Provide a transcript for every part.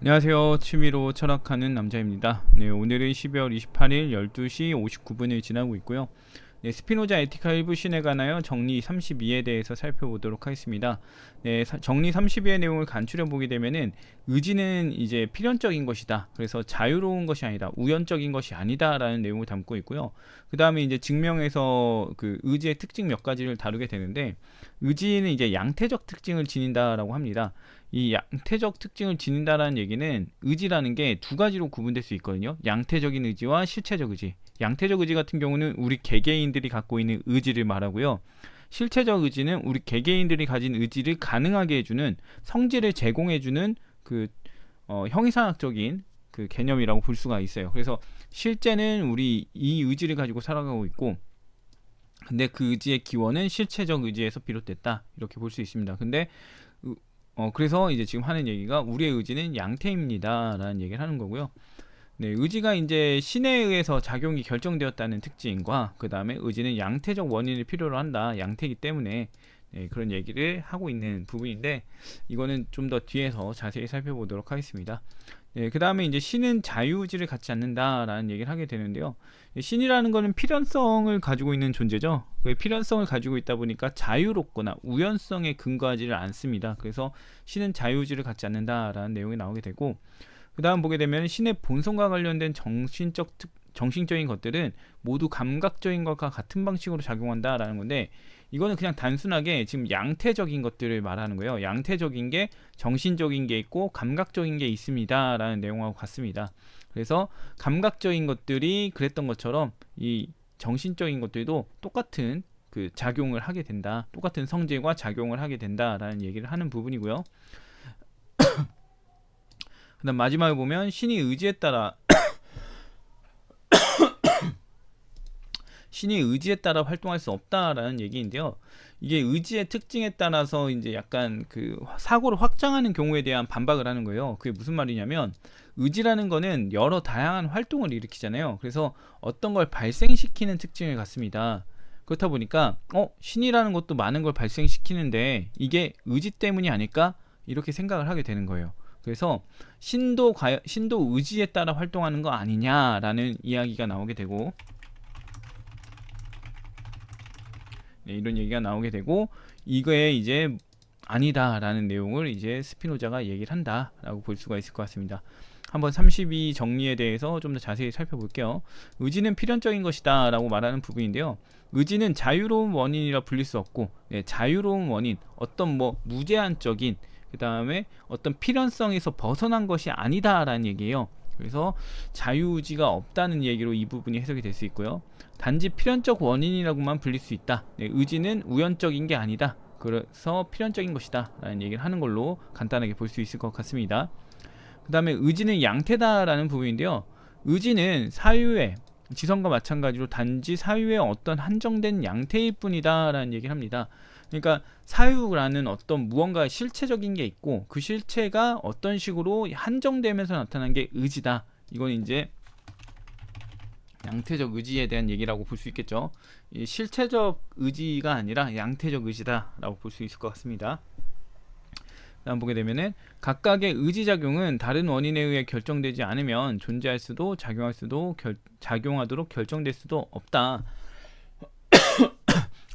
안녕하세요. 취미로 철학하는 남자입니다. 네, 오늘은 12월 28일 12시 59분을 지나고 있고요. 네, 스피노자 에티카 일부 신에 관하여 정리 32에 대해서 살펴보도록 하겠습니다. 네, 정리 32의 내용을 간추려 보게 되면은 의지는 이제 필연적인 것이다. 그래서 자유로운 것이 아니다. 우연적인 것이 아니다라는 내용을 담고 있고요. 그 다음에 이제 증명에서 그 의지의 특징 몇 가지를 다루게 되는데, 의지는 이제 양태적 특징을 지닌다라고 합니다. 이 양태적 특징을 지닌다라는 얘기는 의지라는 게 두 가지로 구분될 수 있거든요. 양태적인 의지와 실체적 의지. 양태적 의지 같은 경우는 우리 개개인들이 갖고 있는 의지를 말하고요. 실체적 의지는 우리 개개인들이 가진 의지를 가능하게 해주는, 성질을 제공해주는 그 형이상학적인 그 개념이라고 볼 수가 있어요. 그래서 실제는 우리 이 의지를 가지고 살아가고 있고, 근데 그 의지의 기원은 실체적 의지에서 비롯됐다, 이렇게 볼 수 있습니다. 근데 그래서 이제 지금 하는 얘기가 우리의 의지는 양태입니다 라는 얘기를 하는 거고요. 네, 의지가 이제 신에 의해서 작용이 결정되었다는 특징과, 그 다음에 의지는 양태적 원인을 필요로 한다, 양태이기 때문에, 네, 그런 얘기를 하고 있는 부분인데, 이거는 좀 더 뒤에서 자세히 살펴보도록 하겠습니다. 네, 그 다음에 이제 신은 자유의지를 갖지 않는다라는 얘기를 하게 되는데요. 신이라는 거는 필연성을 가지고 있는 존재죠. 그 필연성을 가지고 있다 보니까 자유롭거나 우연성에 근거하지를 않습니다. 그래서 신은 자유의지를 갖지 않는다라는 내용이 나오게 되고, 그 다음 보게 되면 신의 본성과 관련된 정신적인 것들은 모두 감각적인 것과 같은 방식으로 작용한다라는 건데, 이거는 그냥 단순하게 지금 양태적인 것들을 말하는 거예요. 양태적인 게 정신적인 게 있고 감각적인 게 있습니다 라는 내용하고 같습니다. 그래서 감각적인 것들이 그랬던 것처럼 이 정신적인 것들도 똑같은 그 작용을 하게 된다, 똑같은 성질과 작용을 하게 된다라는 얘기를 하는 부분이고요. 그 다음 마지막에 보면 신이 의지에 따라 신이 의지에 따라 활동할 수 없다라는 얘기인데요. 이게 의지의 특징에 따라서 이제 약간 그 사고를 확장하는 경우에 대한 반박을 하는 거예요. 그게 무슨 말이냐면, 의지라는 거는 여러 다양한 활동을 일으키잖아요. 그래서 어떤 걸 발생시키는 특징을 갖습니다. 그렇다 보니까 신이라는 것도 많은 걸 발생시키는데 이게 의지 때문이 아닐까? 이렇게 생각을 하게 되는 거예요. 그래서 신도 의지에 따라 활동하는 거 아니냐라는 이야기가 나오게 되고, 네, 이런 얘기가 나오게 되고, 이거에 이제 아니다라는 내용을 이제 스피노자가 얘기를 한다라고 볼 수가 있을 것 같습니다. 한번 32 정리에 대해서 좀 더 자세히 살펴볼게요. 의지는 필연적인 것이다 라고 말하는 부분인데요. 의지는 자유로운 원인이라 불릴 수 없고, 네, 자유로운 원인, 어떤 뭐 무제한적인, 그 다음에 어떤 필연성에서 벗어난 것이 아니다라는 얘기예요. 그래서 자유의지가 없다는 얘기로 이 부분이 해석이 될 수 있고요. 단지 필연적 원인이라고만 불릴 수 있다. 네, 의지는 우연적인 게 아니다. 그래서 필연적인 것이다 라는 얘기를 하는 걸로 간단하게 볼 수 있을 것 같습니다. 그 다음에 의지는 양태다라는 부분인데요. 의지는 사유의 지성과 마찬가지로 단지 사유의 어떤 한정된 양태일 뿐이다 라는 얘기를 합니다. 그러니까 사유라는 어떤 무언가 실체적인 게 있고, 그 실체가 어떤 식으로 한정되면서 나타난 게 의지다. 이건 이제 양태적 의지에 대한 얘기라고 볼 수 있겠죠. 이 실체적 의지가 아니라 양태적 의지다 라고 볼 수 있을 것 같습니다. 다음 보게 되면은, 각각의 의지작용은 다른 원인에 의해 결정되지 않으면 존재할 수도 작용할 수도 작용하도록 결정될 수도 없다.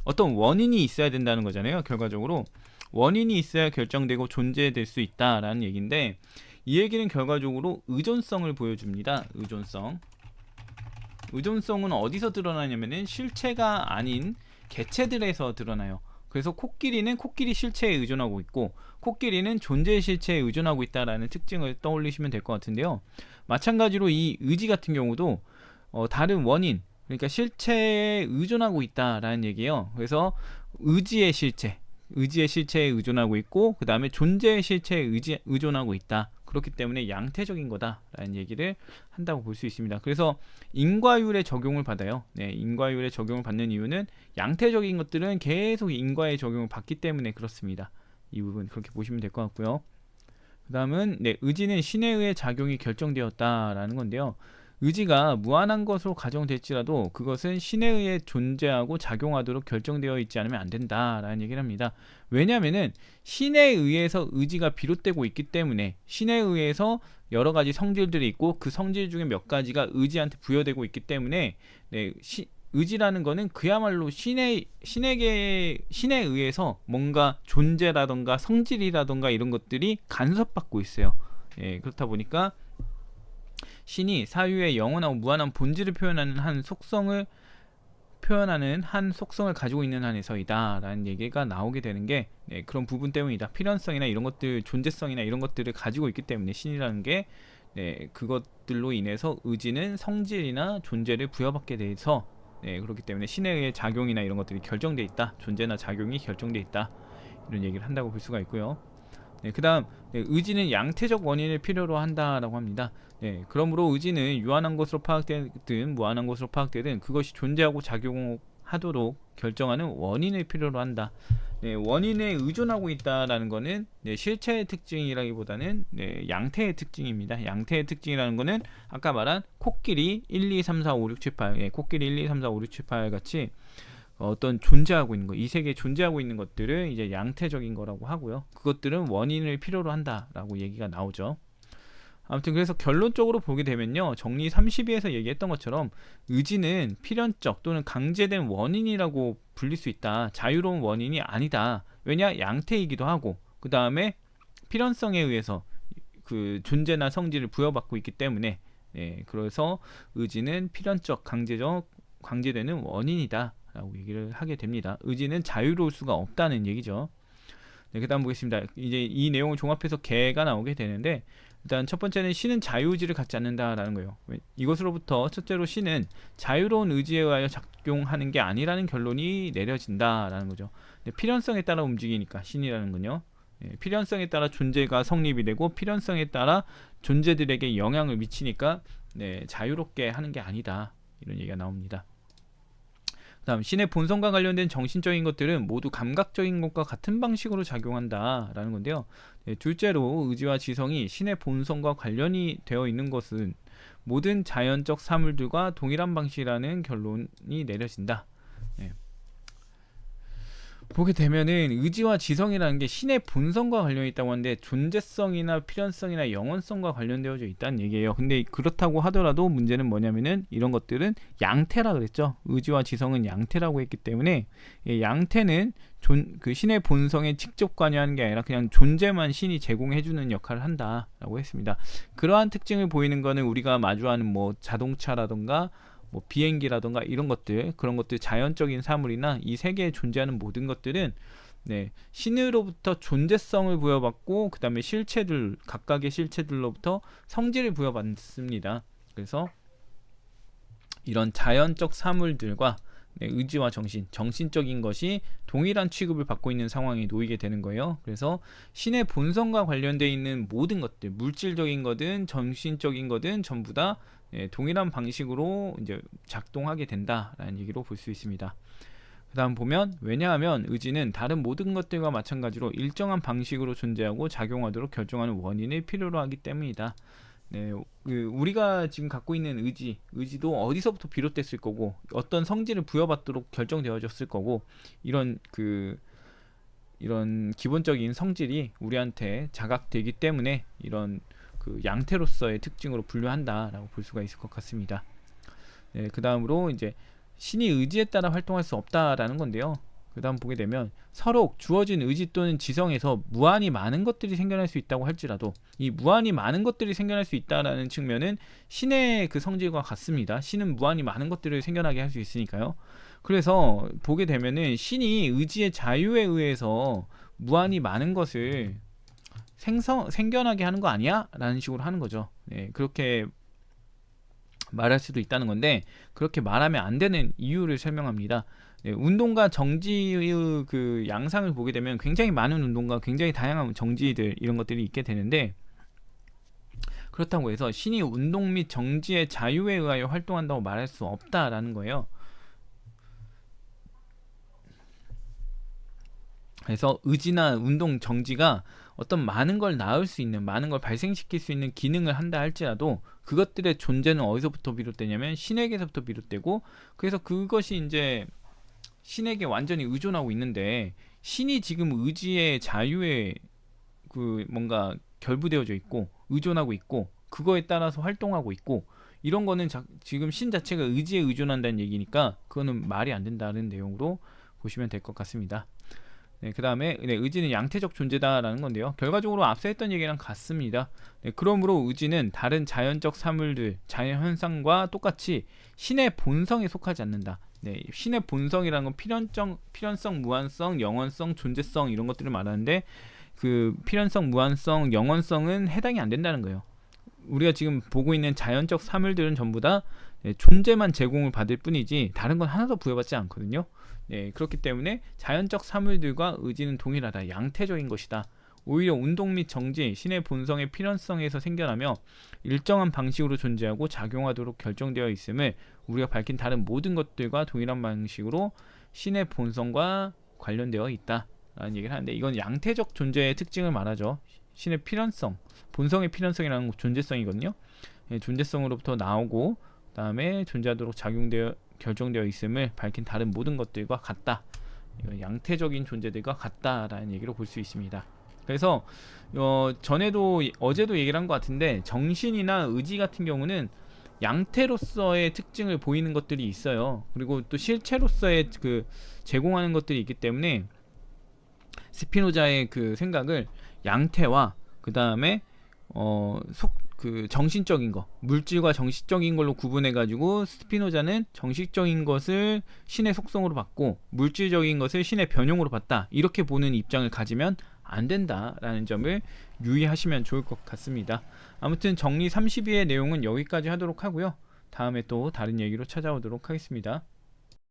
어떤 원인이 있어야 된다는 거잖아요. 결과적으로 원인이 있어야 결정되고 존재될 수 있다라는 얘기인데, 이 얘기는 결과적으로 의존성을 보여줍니다. 의존성은 어디서 드러나냐면은 실체가 아닌 개체들에서 드러나요. 그래서 코끼리는 코끼리 실체에 의존하고 있고, 코끼리는 존재의 실체에 의존하고 있다라는 특징을 떠올리시면 될 것 같은데요. 마찬가지로 이 의지 같은 경우도 다른 원인, 그러니까 실체에 의존하고 있다라는 얘기예요. 그래서 의지의 실체에 의존하고 있고, 그 다음에 존재의 실체에 의존하고 있다. 그렇기 때문에 양태적인 거다라는 얘기를 한다고 볼 수 있습니다. 그래서 인과율의 적용을 받아요. 네, 인과율의 적용을 받는 이유는 양태적인 것들은 계속 인과의 적용을 받기 때문에 그렇습니다. 이 부분 그렇게 보시면 될 것 같고요. 그 다음은, 네, 의지는 신에 의해 작용이 결정되었다라는 건데요. 의지가 무한한 것으로 가정될지라도 그것은 신에 의해 존재하고 작용하도록 결정되어 있지 않으면 안 된다라는 얘기를 합니다. 왜냐하면은 신에 의해서 의지가 비롯되고 있기 때문에, 신에 의해서 여러 가지 성질들이 있고 그 성질 중에 몇 가지가 의지한테 부여되고 있기 때문에, 네, 의지라는 거는 그야말로 신에게, 신에 의해서 뭔가 존재라던가 성질이라던가 이런 것들이 간섭받고 있어요. 예, 그렇다 보니까 신이 사유의 영원하고 무한한 본질을 표현하는 한 속성을 가지고 있는 한에서이다 라는 얘기가 나오게 되는 게, 네, 그런 부분 때문이다. 필연성이나 이런 것들, 존재성이나 이런 것들을 가지고 있기 때문에 신이라는 게, 네, 그것들로 인해서 의지는 성질이나 존재를 부여받게 돼서, 네, 그렇기 때문에 신에 의해 작용이나 이런 것들이 결정돼 있다, 존재나 작용이 결정돼 있다, 이런 얘기를 한다고 볼 수가 있고요. 네, 그 다음, 네, 의지는 양태적 원인을 필요로 한다라고 합니다. 네, 그러므로 의지는 유한한 것으로 파악되든 무한한 것으로 파악되든 그것이 존재하고 작용하도록 결정하는 원인을 필요로 한다. 네, 원인에 의존하고 있다라는 것은, 네, 실체의 특징이라기보다는, 네, 양태의 특징입니다. 양태의 특징이라는 것은 아까 말한 코끼리 1, 2, 3, 4, 5, 6, 7, 8, 네, 코끼리 1, 2, 3, 4, 5, 6, 7, 8 같이 어떤 존재하고 있는 것, 이 세계에 존재하고 있는 것들을 이제 양태적인 거라고 하고요. 그것들은 원인을 필요로 한다라고 얘기가 나오죠. 아무튼 그래서 결론적으로 보게 되면요, 정리 32에서 얘기했던 것처럼 의지는 필연적 또는 강제된 원인이라고 불릴 수 있다. 자유로운 원인이 아니다. 왜냐? 양태이기도 하고, 그 다음에 필연성에 의해서 그 존재나 성질을 부여받고 있기 때문에, 예, 그래서 의지는 필연적, 강제되는 원인이다 라고 얘기를 하게 됩니다. 의지는 자유로울 수가 없다는 얘기죠. 네, 그 다음 보겠습니다. 이제 이 내용을 종합해서 개가 나오게 되는데, 일단 첫 번째는 신은 자유의지를 갖지 않는다라는 거예요. 이것으로부터 첫째로 신은 자유로운 의지에 의하여 작용하는 게 아니라는 결론이 내려진다라는 거죠. 네, 필연성에 따라 움직이니까 신이라는 건요. 네, 필연성에 따라 존재가 성립이 되고 필연성에 따라 존재들에게 영향을 미치니까, 네, 자유롭게 하는 게 아니다, 이런 얘기가 나옵니다. 다음, 신의 본성과 관련된 정신적인 것들은 모두 감각적인 것과 같은 방식으로 작용한다라는 건데요. 네, 둘째로 의지와 지성이 신의 본성과 관련이 되어 있는 것은 모든 자연적 사물들과 동일한 방식이라는 결론이 내려진다. 네. 보게 되면은 의지와 지성이라는 게 신의 본성과 관련이 있다고 하는데 존재성이나 필연성이나 영원성과 관련되어져 있다는 얘기예요. 근데 그렇다고 하더라도 문제는 뭐냐면은 이런 것들은 양태라 그랬죠. 의지와 지성은 양태라고 했기 때문에, 양태는 그 신의 본성에 직접 관여하는 게 아니라 그냥 존재만 신이 제공해주는 역할을 한다라고 했습니다. 그러한 특징을 보이는 거는 우리가 마주하는 뭐 자동차라던가 뭐 비행기라던가 이런 것들, 그런 것들, 자연적인 사물이나 이 세계에 존재하는 모든 것들은, 네, 신으로부터 존재성을 부여받고 그 다음에 실체들, 각각의 실체들로부터 성질을 부여받습니다. 그래서 이런 자연적 사물들과, 네, 의지와 정신적인 것이 동일한 취급을 받고 있는 상황에 놓이게 되는 거예요. 그래서 신의 본성과 관련되어 있는 모든 것들, 물질적인 거든 정신적인 거든 전부 다, 예, 동일한 방식으로 이제 작동하게 된다라는 얘기로 볼 수 있습니다. 그 다음 보면, 왜냐하면 의지는 다른 모든 것들과 마찬가지로 일정한 방식으로 존재하고 작용하도록 결정하는 원인을 필요로 하기 때문이다. 네, 우리가 지금 갖고 있는 의지도 어디서부터 비롯됐을 거고 어떤 성질을 부여받도록 결정되어졌을 거고, 이런 기본적인 성질이 우리한테 자각되기 때문에 이런 그 양태로서의 특징으로 분류한다라고 볼 수가 있을 것 같습니다. 네, 그 다음으로 이제 신이 의지에 따라 활동할 수 없다라는 건데요. 그 다음 보게 되면 서로 주어진 의지 또는 지성에서 무한히 많은 것들이 생겨날 수 있다고 할지라도 이 무한히 많은 것들이 생겨날 수 있다라는 측면은 신의 그 성질과 같습니다. 신은 무한히 많은 것들을 생겨나게 할 수 있으니까요. 그래서 보게 되면은 신이 의지의 자유에 의해서 무한히 많은 것을 생겨나게 하는 거 아니야? 라는 식으로 하는 거죠. 네, 그렇게 말할 수도 있다는 건데 그렇게 말하면 안 되는 이유를 설명합니다. 네, 운동과 정지의 그 양상을 보게 되면 굉장히 많은 운동과 굉장히 다양한 정지들, 이런 것들이 있게 되는데, 그렇다고 해서 신이 운동 및 정지의 자유에 의하여 활동한다고 말할 수 없다라는 거예요. 그래서 의지나 운동, 정지가 어떤 많은 걸 낳을 수 있는, 많은 걸 발생시킬 수 있는 기능을 한다 할지라도 그것들의 존재는 어디서부터 비롯되냐면 신에게서부터 비롯되고, 그래서 그것이 이제 신에게 완전히 의존하고 있는데, 신이 지금 의지의 자유에 그 뭔가 결부되어져 있고 의존하고 있고 그거에 따라서 활동하고 있고, 이런 거는 지금 신 자체가 의지에 의존한다는 얘기니까 그거는 말이 안 된다는 내용으로 보시면 될 것 같습니다. 네, 그 다음에 의지는 양태적 존재다라는 건데요. 결과적으로 앞서 했던 얘기랑 같습니다. 네, 그러므로 의지는 다른 자연적 사물들, 자연 현상과 똑같이 신의 본성에 속하지 않는다. 네, 신의 본성이라는 건 필연성, 무한성, 영원성, 존재성 이런 것들을 말하는데, 그 필연성, 무한성, 영원성은 해당이 안 된다는 거예요. 우리가 지금 보고 있는 자연적 사물들은 전부 다 존재만 제공을 받을 뿐이지 다른 건 하나도 부여받지 않거든요. 네, 그렇기 때문에 자연적 사물들과 의지는 동일하다, 양태적인 것이다. 오히려 운동 및 정지, 신의 본성의 필연성에서 생겨나며 일정한 방식으로 존재하고 작용하도록 결정되어 있음을 우리가 밝힌 다른 모든 것들과 동일한 방식으로 신의 본성과 관련되어 있다 라는 얘기를 하는데, 이건 양태적 존재의 특징을 말하죠. 신의 필연성, 본성의 필연성이라는 건 존재성이거든요. 예, 존재성으로부터 나오고 그 다음에 존재하도록 결정되어 있음을 밝힌 다른 모든 것들과 같다. 이건 양태적인 존재들과 같다라는 얘기로 볼 수 있습니다. 그래서 어제도 얘기를 한 것 같은데, 정신이나 의지 같은 경우는 양태로서의 특징을 보이는 것들이 있어요. 그리고 또 실체로서의 그 제공하는 것들이 있기 때문에 스피노자의 그 생각을 양태와 그 다음에 그 정신적인 거, 물질과 정신적인 걸로 구분해 가지고 스피노자는 정신적인 것을 신의 속성으로 봤고 물질적인 것을 신의 변형으로 봤다, 이렇게 보는 입장을 가지면 안 된다라는 점을 유의하시면 좋을 것 같습니다. 아무튼 정리 32의 내용은 여기까지 하도록 하고요. 다음에 또 다른 얘기로 찾아오도록 하겠습니다.